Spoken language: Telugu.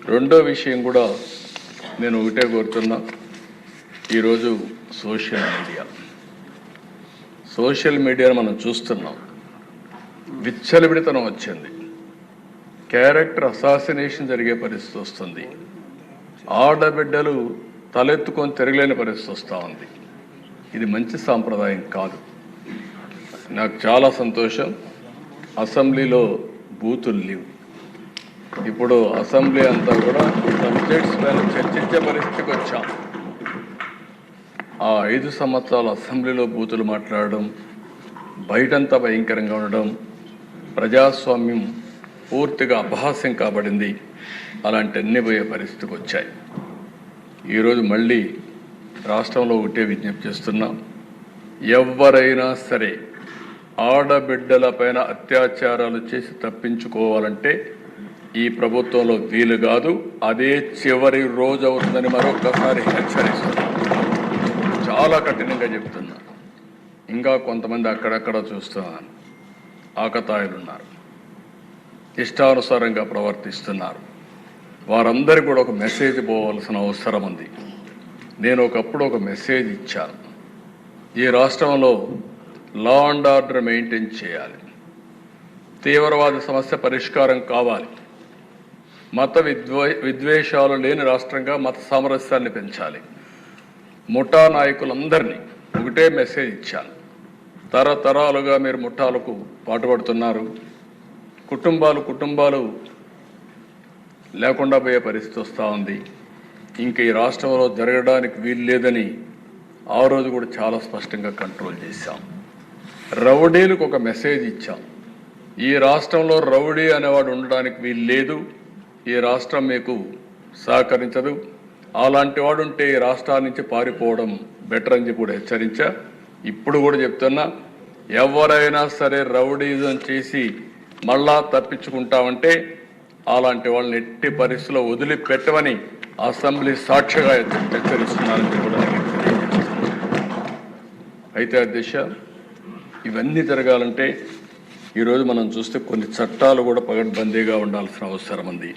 రెండో విషయం కూడా నేను ఒకటే కోరుతున్నా. ఈరోజు సోషల్ మీడియాను మనం చూస్తున్నాం. విచ్చలవిడితనం వచ్చింది. క్యారెక్టర్ అసాసినేషన్ జరిగే పరిస్థితి వస్తుంది. ఆడబిడ్డలు తలెత్తుకొని తిరగలేని పరిస్థితి వస్తూ ఉంది. ఇది మంచి సాంప్రదాయం కాదు. నాకు చాలా సంతోషం, అసెంబ్లీలో బూతులు లేవు. ఇప్పుడు అసెంబ్లీ అంతా కూడా సబ్జెక్ట్స్ పైన చర్చించే పరిస్థితికి వచ్చాం. ఆ 5 సంవత్సరాలు అసెంబ్లీలో బూతులు మాట్లాడడం, బయటంతా భయంకరంగా ఉండడం, ప్రజాస్వామ్యం పూర్తిగా అపహాస్యం కాబడింది. అలాంటి అన్ని పోయే పరిస్థితికి వచ్చాయి. ఈరోజు మళ్ళీ రాష్ట్రంలో ఒకటే విజ్ఞప్తి చేస్తున్నాం. ఎవరైనా సరే ఆడబిడ్డల పైన అత్యాచారాలు చేసి తప్పించుకోవాలంటే ఈ ప్రభుత్వంలో వీలు కాదు. అదే చివరి రోజు అవుతుందని మరొకసారి హెచ్చరిస్తున్నాం. చాలా కఠినంగా చెప్తున్నా. ఇంకా కొంతమంది అక్కడక్కడ చూస్తున్నాను, ఆకతాయిలు ఉన్నారు, ఇష్టానుసారంగా ప్రవర్తిస్తున్నారు. వారందరికీ కూడా ఒక మెసేజ్ పోవాల్సిన అవసరం ఉంది. నేను ఒకప్పుడు ఒక మెసేజ్ ఇచ్చాను. ఈ రాష్ట్రంలో లా అండ్ ఆర్డర్ మెయింటైన్ చేయాలి. తీవ్రవాద సమస్య పరిష్కారం కావాలి. మత విద్వేషాలు లేని రాష్ట్రంగా మత సామరస్యాన్ని పెంచాలి. ముఠా నాయకులందరినీ ఒకటే మెసేజ్ ఇచ్చాను. తరతరాలుగా మీరు ముఠాలకు పాటుపడుతున్నారు. కుటుంబాలు లేకుండా పోయే పరిస్థితి వస్తూ ఉంది. ఇంక ఈ రాష్ట్రంలో జరగడానికి వీలు లేదని ఆ రోజు కూడా చాలా స్పష్టంగా కంట్రోల్ చేశాం. రౌడీలకు ఒక మెసేజ్ ఇచ్చాం. ఈ రాష్ట్రంలో రౌడీ అనేవాడు ఉండడానికి వీలు లేదు. ఈ రాష్ట్రం మీకు సహకరించదు. అలాంటి వాడు ఉంటే ఈ రాష్ట్రాల నుంచి పారిపోవడం బెటర్ అని చెప్పి కూడా హెచ్చరించా. ఇప్పుడు కూడా చెప్తున్నా, ఎవరైనా సరే రౌడీజం చేసి మళ్ళా తప్పించుకుంటామంటే అలాంటి వాళ్ళని ఎట్టి పరిస్థితుల్లో వదిలిపెట్టమని అసెంబ్లీ సాక్షిగా హెచ్చరిస్తున్నారని కూడా అయితే అధ్యక్ష, ఇవన్నీ జరగాలంటే ఈరోజు మనం చూస్తే కొన్ని చట్టాలు కూడా పగడ్బందీగా ఉండాల్సిన అవసరం ఉంది.